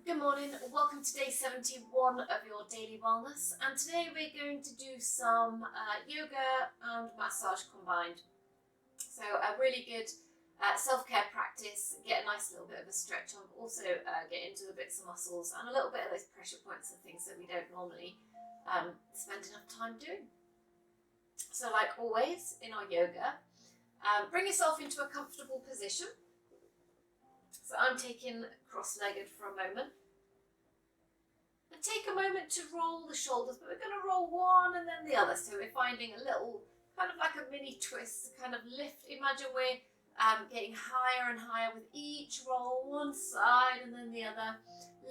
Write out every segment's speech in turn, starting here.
Good morning, welcome to day 71 of your daily wellness, and today we're going to do some yoga and massage combined. So a really good self-care practice, get a nice little bit of a stretch on, but also get into the bits of muscles and a little bit of those pressure points and things that we don't normally spend enough time doing. So like always in our yoga, bring yourself into a comfortable position. So I'm taking cross-legged for a moment. And take a moment to roll the shoulders, but we're going to roll one and then the other. So we're finding a little, kind of like a mini twist to kind of lift. Imagine we're getting higher and higher with each roll, one side and then the other.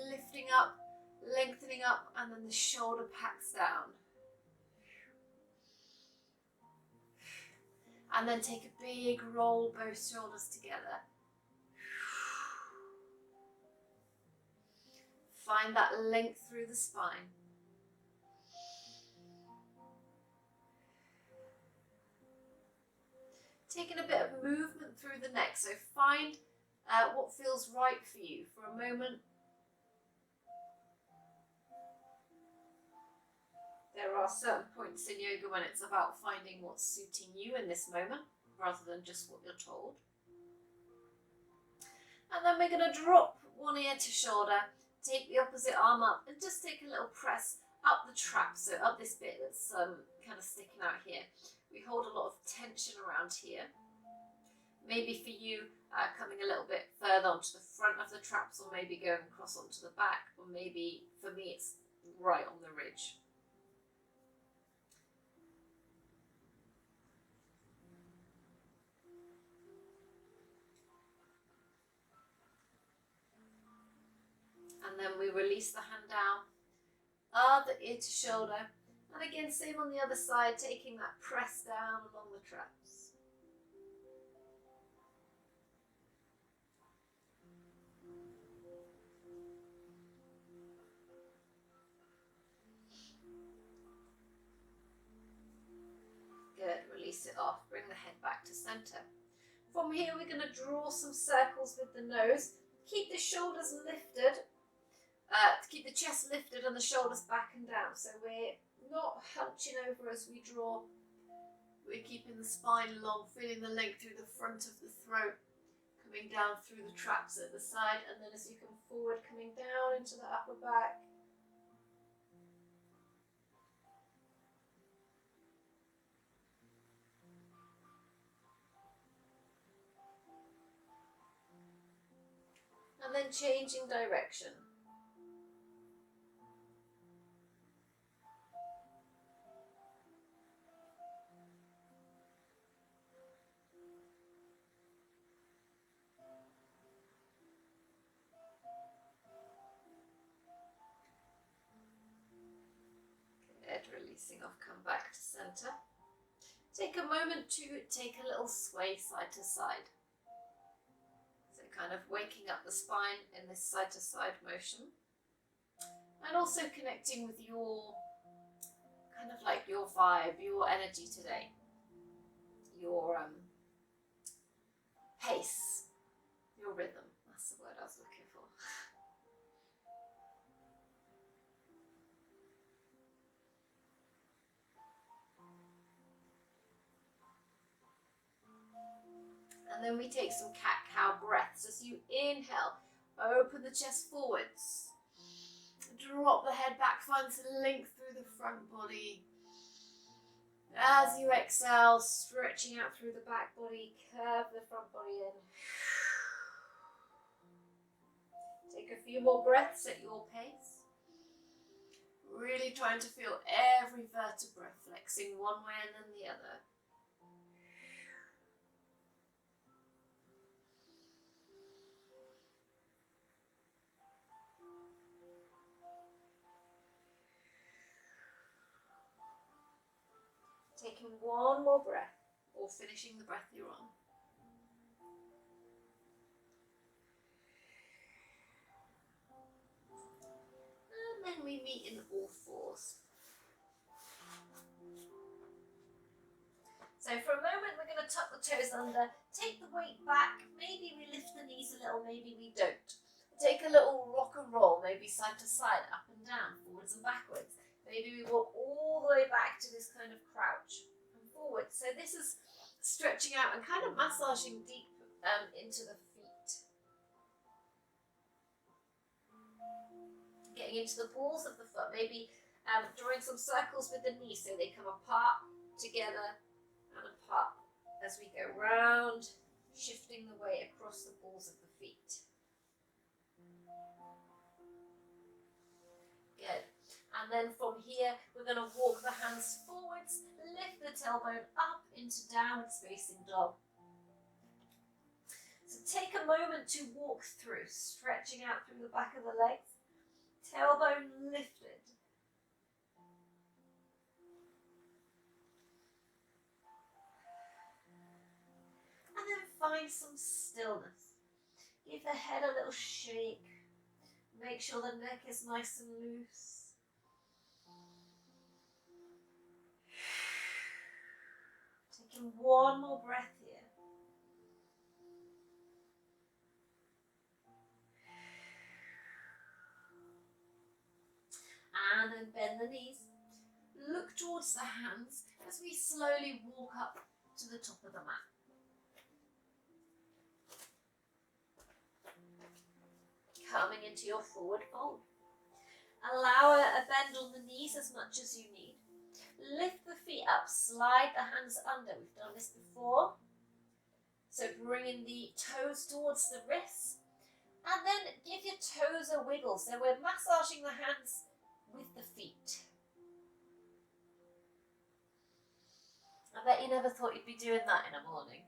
Lifting up, lengthening up, and then the shoulder packs down. And then take a big roll, both shoulders together. Find that length through the spine. Taking a bit of movement through the neck, so find what feels right for you for a moment. There are certain points in yoga when it's about finding what's suiting you in this moment, rather than just what you're told. And then we're going to drop one ear to shoulder. Take the opposite arm up and just take a little press up the trap, so up this bit that's kind of sticking out here. We hold a lot of tension around here. Maybe for you, coming a little bit further onto the front of the traps, or maybe going across onto the back, or maybe for me it's right on the ridge. And then we release the hand down, other ear to shoulder, and again same on the other side, taking that press down along the traps. Good, release it off, bring the head back to center. From here we're going to draw some circles with the nose, keep the shoulders lifted, keep the chest lifted and the shoulders back and down, so we're not hunching over as we draw. We're keeping the spine long, feeling the length through the front of the throat, coming down through the traps at the side, and then as you come forward, coming down into the upper back. And then changing direction. Releasing off, come back to center. Take a moment to take a little sway side to side. So kind of waking up the spine in this side to side motion. And also connecting with your, kind of like your vibe, your energy today. Your pace, your rhythm. That's the word I was looking for. And then we take some cat-cow breaths. As you inhale, open the chest forwards. Drop the head back, find some length through the front body. As you exhale, stretching out through the back body, curve the front body in. Take a few more breaths at your pace. Really trying to feel every vertebra flexing one way and then the other. Taking one more breath, or finishing the breath you're on. And then we meet in all fours. So for a moment we're going to tuck the toes under, take the weight back, maybe we lift the knees a little, maybe we don't. Take a little rock and roll, maybe side to side, up and down, forwards and backwards. Maybe we walk all the way back to this kind of crouch and forward. So this is stretching out and kind of massaging deep into the feet. Getting into the balls of the foot, maybe drawing some circles with the knees so they come apart, together and apart as we go round, shifting the weight across the balls of the feet. Good. And then from here, we're going to walk the hands forwards, lift the tailbone up into downward facing dog. So take a moment to walk through, stretching out through the back of the legs, tailbone lifted. And then find some stillness. Give the head a little shake. Make sure the neck is nice and loose. Taking one more breath here. And then bend the knees. Look towards the hands as we slowly walk up to the top of the mat. Coming into your forward fold. Allow a bend on the knees as much as you need. Lift the feet up, slide the hands under. We've done this before. So bringing the toes towards the wrists. And then give your toes a wiggle. So we're massaging the hands with the feet. I bet you never thought you'd be doing that in a morning.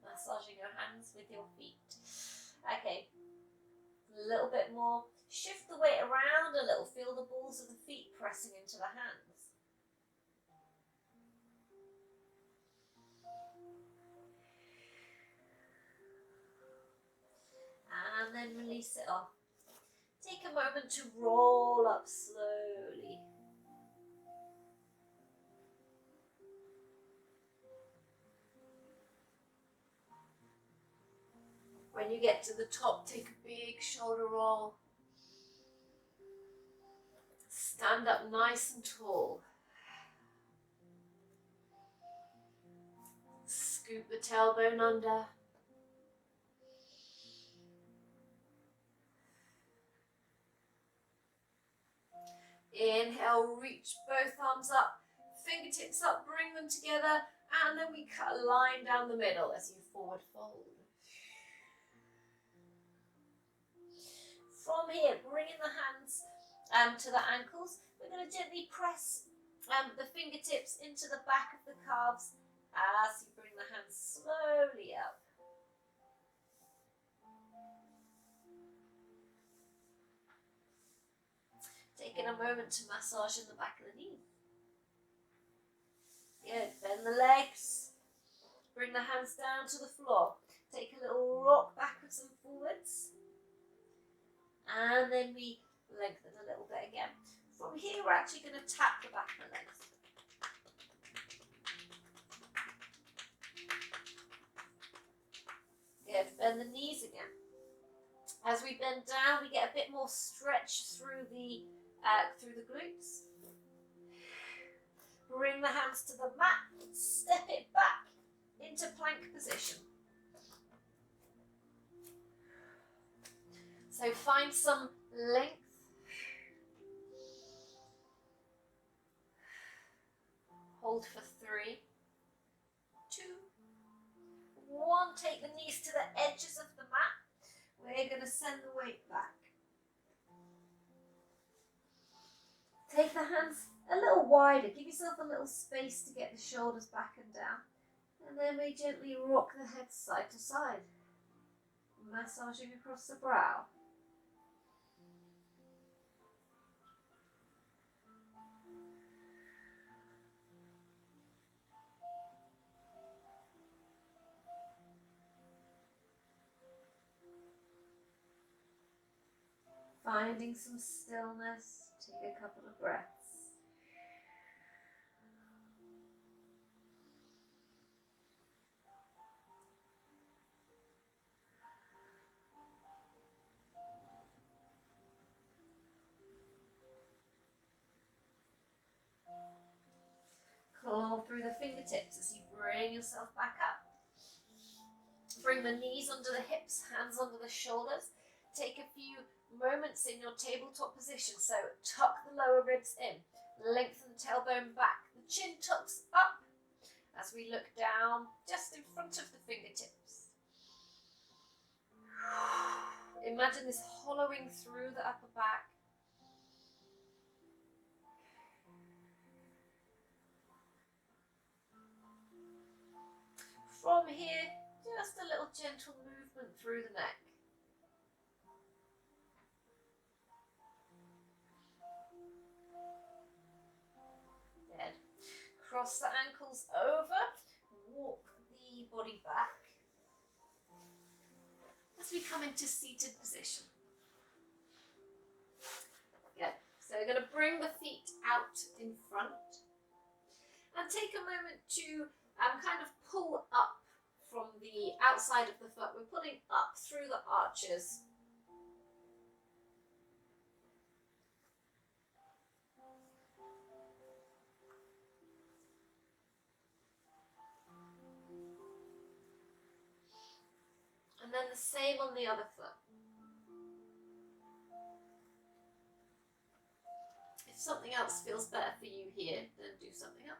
Massaging your hands with your feet. Okay, a little bit more. Shift the weight around a little. Feel the balls of the feet pressing into the hands. And then release it off. Take a moment to roll up slowly. When you get to the top, take a big shoulder roll. Stand up nice and tall. Scoop the tailbone under. Inhale, reach both arms up, fingertips up, bring them together, and then we cut a line down the middle as you forward fold. From here, bringing the hands to the ankles, we're going to gently press the fingertips into the back of the calves as you bring the hands slowly up. Taking a moment to massage in the back of the knees. Good, bend the legs, bring the hands down to the floor. Take a little rock backwards and forwards. And then we lengthen a little bit again. From here, we're actually going to tap the back of the legs. Good, bend the knees again. As we bend down, we get a bit more stretch through the glutes. Bring the hands to the mat, step it back into plank position. So find some length. Hold for 3, 2, 1. Take the knees to the edges of the mat. We're going to send the weight back. Take the hands a little wider. Give yourself a little space to get the shoulders back and down. And then we gently rock the head side to side, massaging across the brow. Finding some stillness, take a couple of breaths. Pull through the fingertips as you bring yourself back up. Bring the knees under the hips, hands under the shoulders. Take a few moments in your tabletop position. So tuck the lower ribs in, lengthen the tailbone back. The chin tucks up as we look down just in front of the fingertips. Imagine this hollowing through the upper back. From here, just a little gentle movement through the neck. Good. Cross the ankles over, walk the body back as we come into seated position. Good. So we're going to bring the feet out in front and take a moment to kind of pull up from the outside of the foot. We're pulling up through the arches. And then the same on the other foot. If something else feels better for you here, then do something else.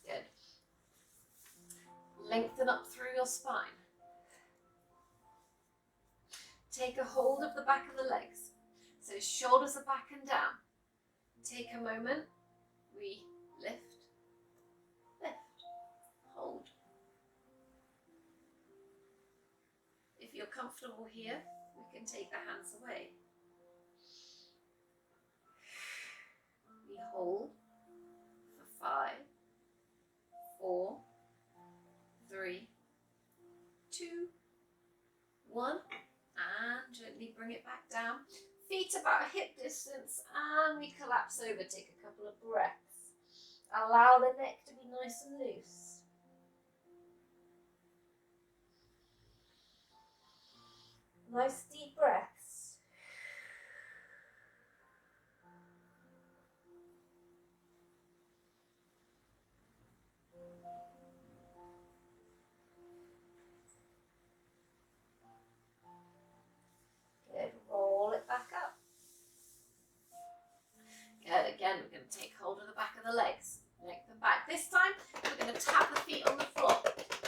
Good. Lengthen up through your spine. Take a hold of the back of the legs. So shoulders are back and down. Take a moment. We lift, hold. If you're comfortable here, we can take the hands away. We hold for 5, 4, 3, 2, 1, and gently bring it back down. Feet about hip distance, and we collapse over. Take a couple of breaths. Allow the neck to be nice and loose. Nice deep breaths. Good. Roll it back up. Good. Again, we're going to take hold of the back of the legs. Lengthen back. This time, we're going to tap the feet on the floor.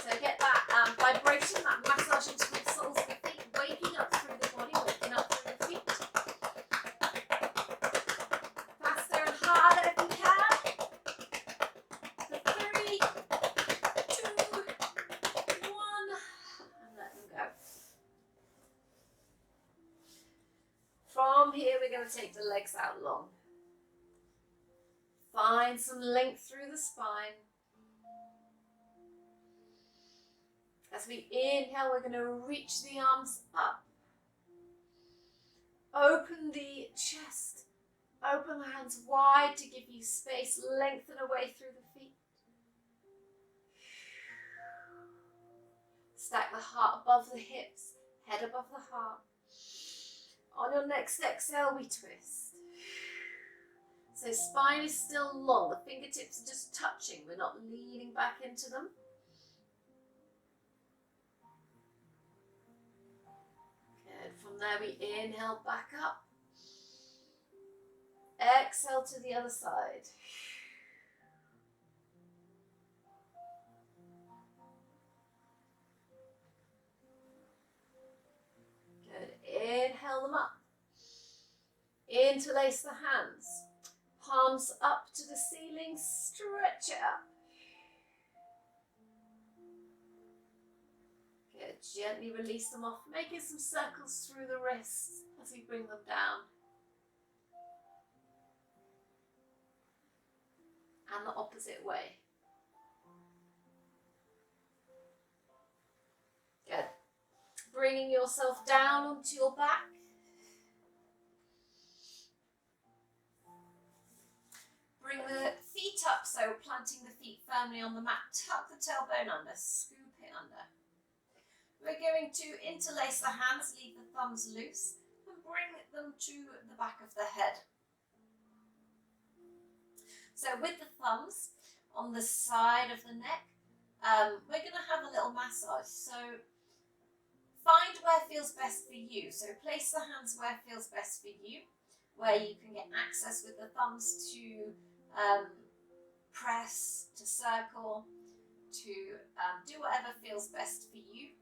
So get that vibration, that massage into the soles of the feet, waking up through the body, waking up through the feet. Faster and harder if you can. For 3, 2, 1, and let them go. From here, we're going to take the legs out long. Find some length through the spine. As we inhale, we're going to reach the arms up. Open the chest. Open the hands wide to give you space. Lengthen away through the feet. Stack the heart above the hips, head above the heart. On your next exhale, we twist. So spine is still long. The fingertips are just touching. We're not leaning back into them. Good. From there, we inhale back up. Exhale to the other side. Good. Inhale them up. Interlace the hands. Palms up to the ceiling, stretch it up. Good, gently release them off, making some circles through the wrists as we bring them down. And the opposite way. Good. Bringing yourself down onto your back. Bring the feet up, so planting the feet firmly on the mat. Tuck the tailbone under, scoop it under. We're going to interlace the hands, leave the thumbs loose, and bring them to the back of the head. So with the thumbs on the side of the neck, we're going to have a little massage. So find where feels best for you. So place the hands where feels best for you, where you can get access with the thumbs to press, to circle, to do whatever feels best for you.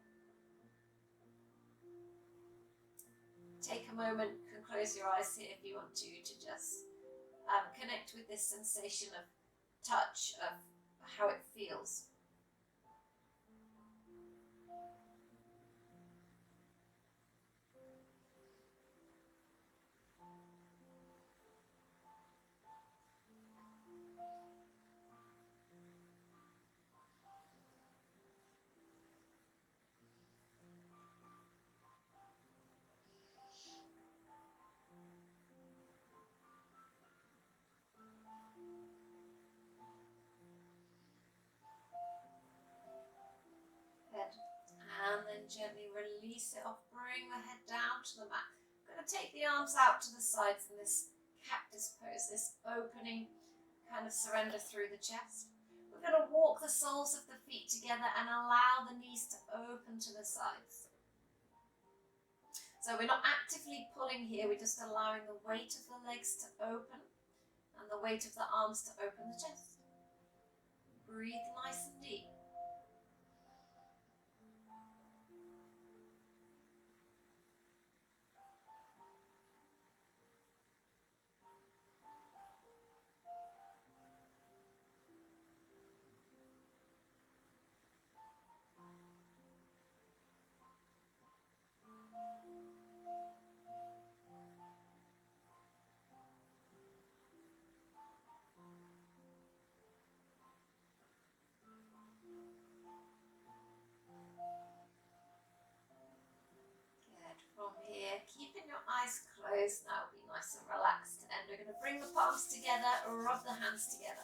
Take a moment, you can close your eyes here if you want to just connect with this sensation of touch, of how it feels. Head. And then gently release it off, bring the head down to the mat. I'm going to take the arms out to the sides in this cactus pose, this opening kind of surrender through the chest. We're going to walk the soles of the feet together and allow the knees to open to the sides. So we're not actively pulling here, we're just allowing the weight of the legs to open and the weight of the arms to open the chest. Breathe nice and deep. From here, keeping your eyes closed now, be nice and relaxed, and we're going to bring the palms together, rub the hands together.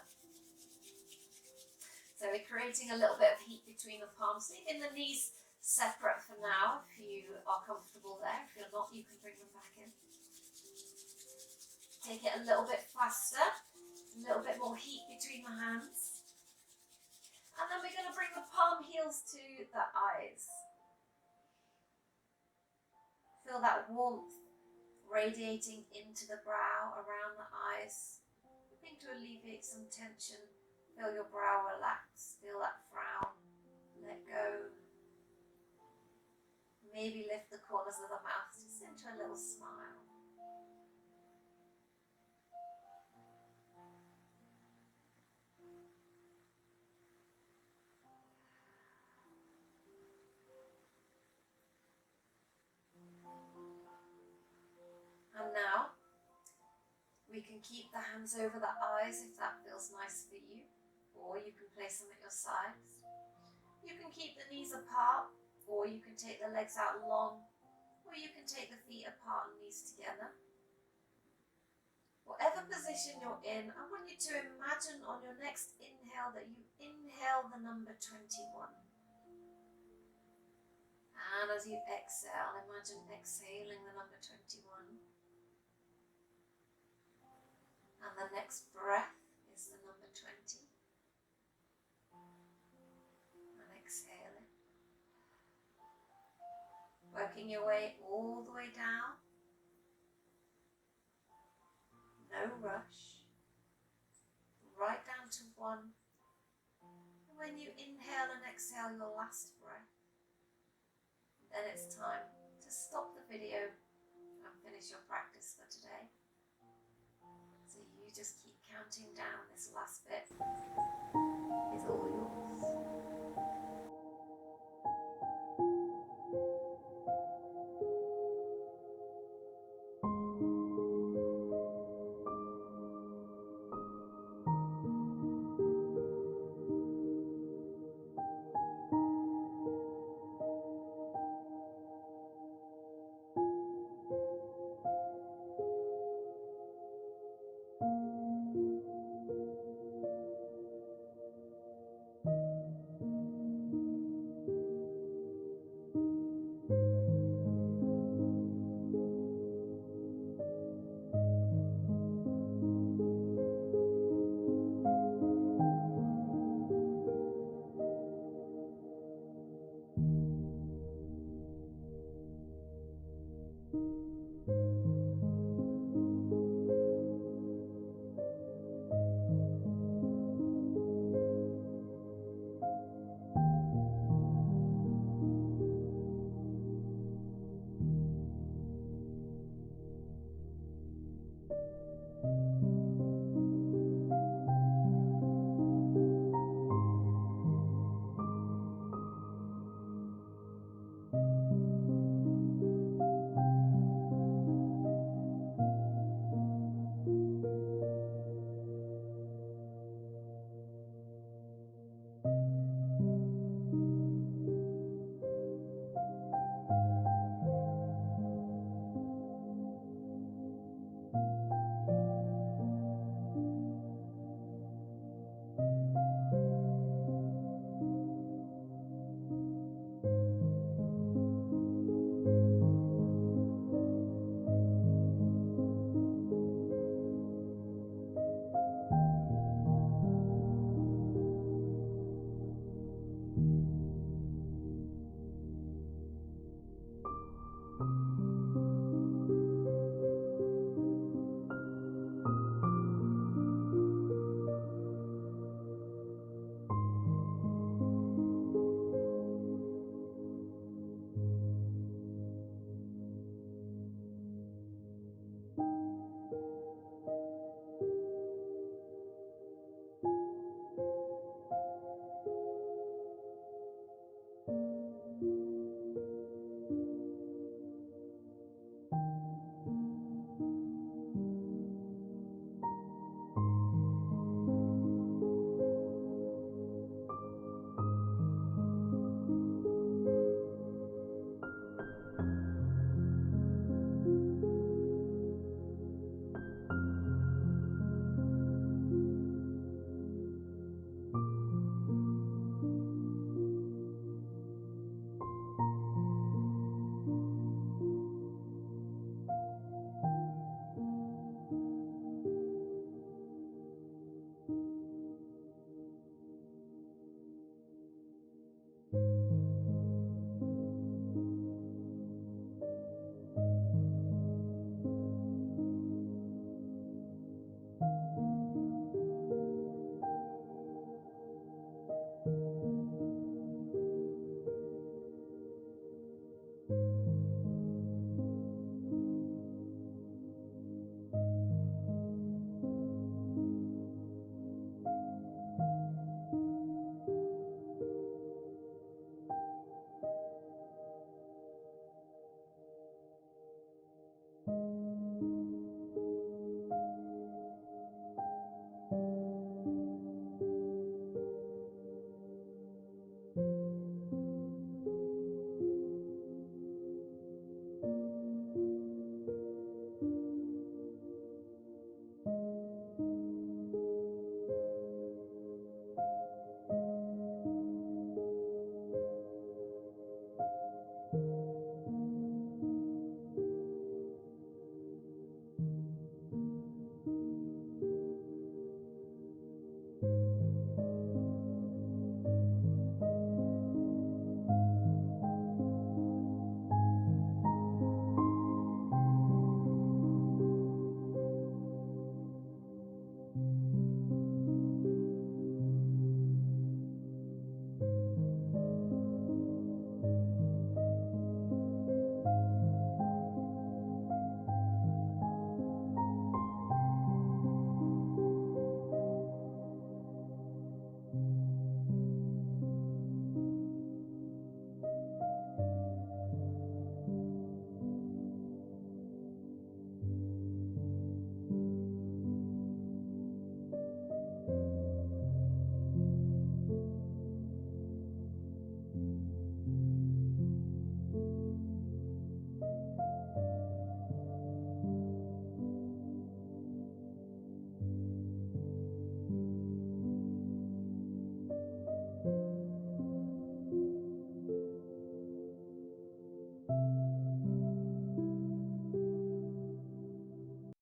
So we're creating a little bit of heat between the palms, leaving the knees separate for now if you are comfortable there. If you're not, you can bring them back in. Take it a little bit faster, a little bit more heat between the hands. And then we're going to bring the palm heels to the eyes. Feel that warmth radiating into the brow, around the eyes, hoping to alleviate some tension. Feel your brow relax, feel that frown, let go. Maybe lift the corners of the mouth just into a little smile. And now, we can keep the hands over the eyes if that feels nice for you, or you can place them at your sides. You can keep the knees apart, or you can take the legs out long, or you can take the feet apart and knees together. Whatever position you're in, I want you to imagine on your next inhale that you inhale the number 21. And as you exhale, imagine exhaling the number 21. And the next breath is the number 20. And exhaling. Working your way all the way down. No rush. Right down to 1. And when you inhale and exhale your last breath, then it's time to stop the video and finish your practice for today. So you just keep counting down. This last bit is all yours.